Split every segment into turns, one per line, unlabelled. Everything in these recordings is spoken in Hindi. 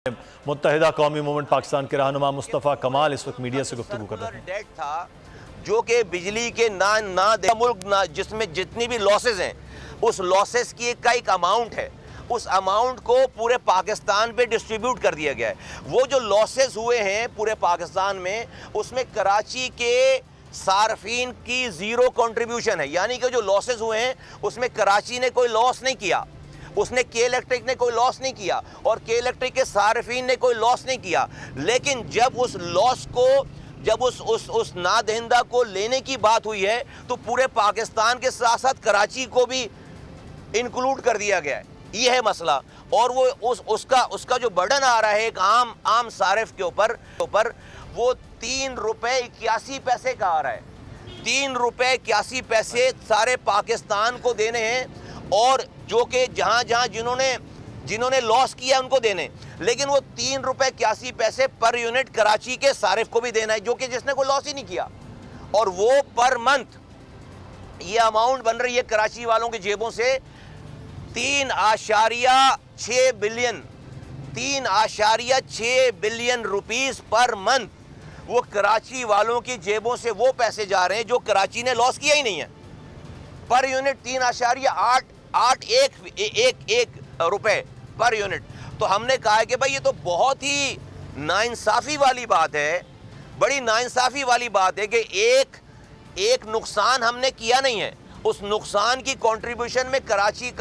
मुत्तहिदा कौमी मूवमेंट पाकिस्तान के रहनुमा मुस्तफ़ा कमाल इस वक्त मीडिया से गुफ्तगू कर रहे हैं।
डेट था जो कि बिजली के ना दे मुल्क ना जिसमें जितनी भी लॉसेस हैं उस लॉसेस की एक अमाउंट है, उस अमाउंट को पूरे पाकिस्तान पे डिस्ट्रीब्यूट कर दिया गया है। वो जो लॉसेस हुए हैं पूरे पाकिस्तान में उसमें कराची के सार्फिन की ज़ीरो कंट्रीब्यूशन है, यानी कि जो लॉसेस हुए हैं उसमें कराची ने कोई लॉस नहीं किया, उसने के इलेक्ट्रिक ने कोई लॉस नहीं किया और के इलेक्ट्रिक के सार्फिन ने कोई लॉस नहीं किया। लेकिन जब उस लॉस को जब उस नादहिंदा को लेने की बात हुई है तो पूरे पाकिस्तान के साथ साथ कराची को भी इंक्लूड कर दिया गया है। ये है मसला। और वो उसका जो बर्डन आ रहा है एक आम सारिफ के ऊपर वो 3 रुपए 81 पैसे का आ रहा है। 3 रुपए 81 पैसे सारे पाकिस्तान को देने हैं और जो कि जहां जिन्होंने लॉस किया उनको देने, लेकिन वो 3 रुपए 81 पैसे पर यूनिट कराची के सारिफ को भी देना है जो कि जिसने कोई लॉस ही नहीं किया। और वो पर मंथ ये अमाउंट बन रही है कराची वालों की जेबों से 3.6 बिलियन रुपीस पर मंथ। वो कराची वालों की जेबों से वो पैसे जा रहे हैं जो कराची ने लॉस किया ही नहीं है। पर यूनिट 3.881 रुपए पर यूनिट। तो हमने कहा है कि भाई ये तो बहुत ही नाइंसाफ़ी वाली बात है, बड़ी नाइंसाफ़ी वाली बात है कि एक नुकसान हमने किया नहीं है, उस नुकसान की कंट्रीब्यूशन में कराची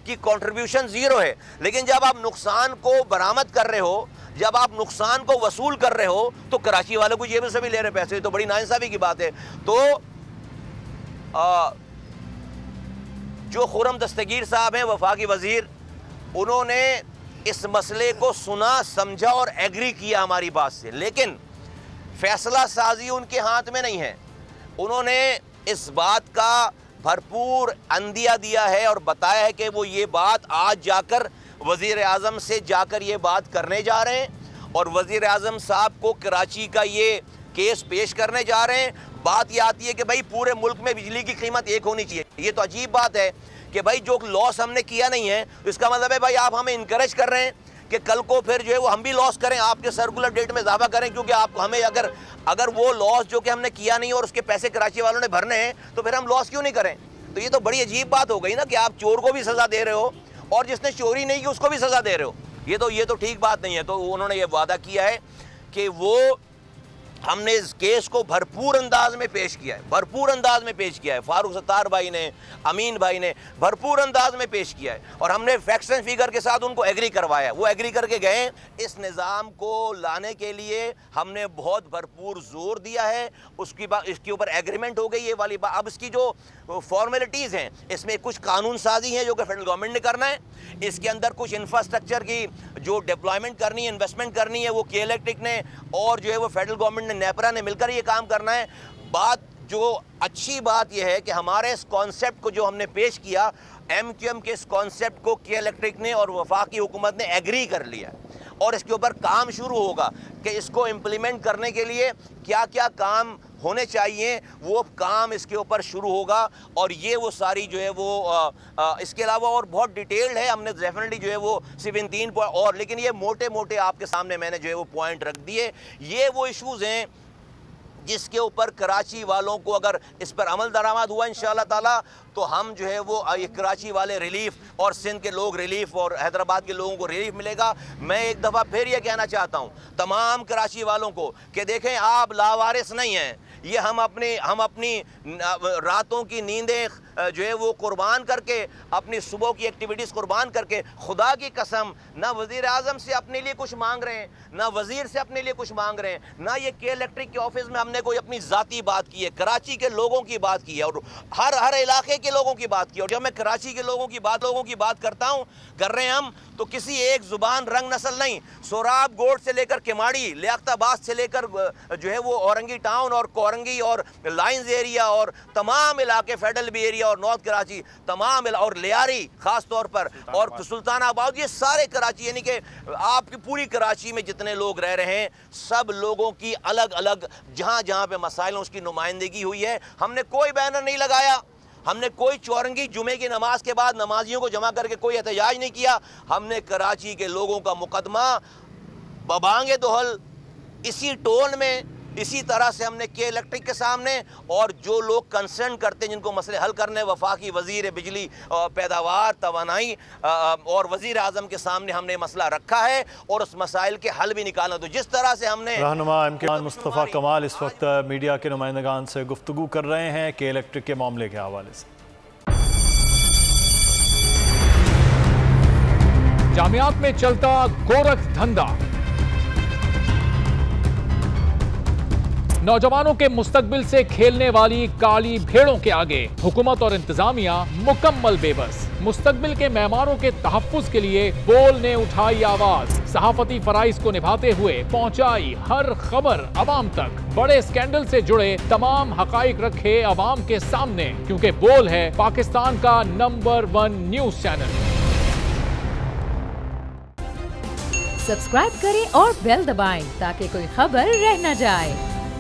की कंट्रीब्यूशन ज़ीरो है। लेकिन जब आप नुकसान को बरामद कर रहे हो, जब आप नुकसान को वसूल कर रहे हो तो कराची वालों को जेब से भी ले रहे पैसे, तो बड़ी नाइंसाफ़ी की बात है। तो जो खुर्रम दस्तगीर साहब हैं वफाकी वज़ीर, उन्होंने इस मसले को सुना, समझा और एग्री किया हमारी बात से, लेकिन फैसला साजी उनके हाथ में नहीं है। उन्होंने इस बात का भरपूर अंदिया दिया है और बताया है कि वो ये बात आज जाकर वज़ीर आज़म से जाकर ये बात करने जा रहे हैं और वज़ीर आज़म साहब को कराची का ये केस पेश करने जा रहे हैं। बात ये आती है कि भाई पूरे मुल्क में बिजली की कीमत एक होनी चाहिए। ये तो अजीब बात है कि भाई जो लॉस हमने किया नहीं है इसका मतलब है भाई आप हमें इनकरेज कर रहे हैं कि कल को फिर जो है वो हम भी लॉस करें, आपके सर्कुलर डेट में इजाफा करें, क्योंकि आप हमें अगर वो लॉस जो कि हमने किया नहीं और उसके पैसे कराची वालों ने भरने हैं तो फिर हम लॉस क्यों नहीं करें। तो ये तो बड़ी अजीब बात हो गई ना कि आप चोर को भी सज़ा दे रहे हो और जिसने चोरी नहीं की उसको भी सज़ा दे रहे हो। ये तो ठीक बात नहीं है। तो उन्होंने ये वादा किया है कि वो हमने इस केस को भरपूर अंदाज में पेश किया है, भरपूर अंदाज में पेश किया है। फारूक सत्तार भाई ने, अमीन भाई ने भरपूर अंदाज में पेश किया है और हमने फैक्ट्स एंड फिगर के साथ उनको एग्री करवाया। वो एग्री करके गए। इस निज़ाम को लाने के लिए हमने बहुत भरपूर जोर दिया है। इसके ऊपर एग्रीमेंट हो गई ये वाली बात। अब इसकी जो फॉर्मेलिटीज़ हैं इसमें कुछ कानून साजी हैं जो कि फेडरल गवर्नमेंट ने करना है। इसके अंदर कुछ इंफ्रास्ट्रक्चर की जो डेवलपमेंट करनी है, इन्वेस्टमेंट करनी है, वो के इलेक्ट्रिक ने और जो है वो फेडरल गवर्नमेंट ने, नेपरा ने मिलकर ये काम करना है। जो अच्छी बात यह है कि हमारे इस कॉन्सेप्ट को जो हमने पेश किया, MQM के इस कॉन्सेप्ट को के इलेक्ट्रिक ने और वफाकी हुकूमत ने एग्री कर लिया और इसके ऊपर काम शुरू होगा कि इसको इम्प्लीमेंट करने के लिए क्या क्या काम होने चाहिए, वो काम इसके ऊपर शुरू होगा। और ये वो सारी जो है वो इसके अलावा और बहुत डिटेल्ड है। हमने डेफिनेटली जो है वो सिर्फ इन 3 पॉइंट और, लेकिन ये मोटे मोटे आपके सामने मैंने जो है वो पॉइंट रख दिए। ये वो इशूज़ हैं जिसके ऊपर कराची वालों को अगर इस पर अमल दरामद हुआ इंशाअल्लाह ताला तो हम जो है वो कराची वाले रिलीफ और सिंध के लोग रिलीफ और हैदराबाद के लोगों को रिलीफ मिलेगा। मैं एक दफ़ा फिर ये कहना चाहता हूँ तमाम कराची वालों को कि देखें आप लावारिस नहीं हैं। ये हम अपनी रातों की नींदें जो है वो कुर्बान करके, अपनी सुबह की एक्टिविटीज़ कुर्बान करके, खुदा की कसम ना वज़ीर आज़म से अपने लिए कुछ मांग रहे हैं, ना वज़ीर से अपने लिए कुछ मांग रहे हैं, ना ये के इलेक्ट्रिक के ऑफिस में हमने कोई अपनी ज़ाती बात की है। कराची के लोगों की बात की है और हर इलाके के लोगों की बात की। और जब मैं कराची के लोगों की बात करता हूँ, कर रहे हैं हम, तो किसी एक ज़ुबान रंग नस्ल नहीं, सोराब गोड से लेकर केमाड़ी, लियाकताबाद से लेकर जो है वो औरंगी टाउन और कोरंगी और लाइंस एरिया और तमाम इलाके, फेडरल बी एरिया और नॉर्थ कराची, तमाम और लियारी ख़ास तौर पर और सुल्तानाबाद, ये सारे कराची, यानी कि आपकी पूरी कराची में जितने लोग रह रहे हैं सब लोगों की अलग अलग जहाँ जहाँ पे मसाइल हैं उसकी नुमाइंदगी हुई है। हमने कोई बैनर नहीं लगाया, हमने कोई चौरंगी जुमे की नमाज के बाद नमाजियों को जमा करके कोई एहतजाज नहीं किया। हमने कराची के लोगों का मुकदमा बबांगे दोहल इसी टोन में, इसी तरह से हमने किया इलेक्ट्रिक के सामने। और जो लोग कंसर्न करते हैं, जिनको मसले हल करने, वफाकी वजीर बिजली, पैदावार, तवानाई और वजीर आजम के सामने हमने मसला रखा है और उस मसाइल के हल भी निकालना। तो जिस तरह से हमने
रहनुमा इमरान मुस्तफ़ा कमाल इस वक्त मीडिया के नुमाइंदगान से गुफ्तगू कर रहे हैं कि इलेक्ट्रिक के मामले के हवाले से।
जामियात में चलता गोरख धंधा, नौजवानों के मुस्तकबिल से खेलने वाली काली भेड़ों के आगे हुकूमत और इंतजामिया मुकम्मल बेबस। मुस्तकबिल के मेहमानों के तहफ्फुज के लिए बोल ने उठाई आवाज, सहाफती फराइज को निभाते हुए पहुंचाई हर खबर अवाम तक, बड़े स्कैंडल से जुड़े तमाम हकाइक रखे अवाम के सामने, क्योंकि बोल है पाकिस्तान का नंबर 1 न्यूज चैनल।
सब्सक्राइब करें और बेल दबाएं ताकि कोई खबर रह न जाए।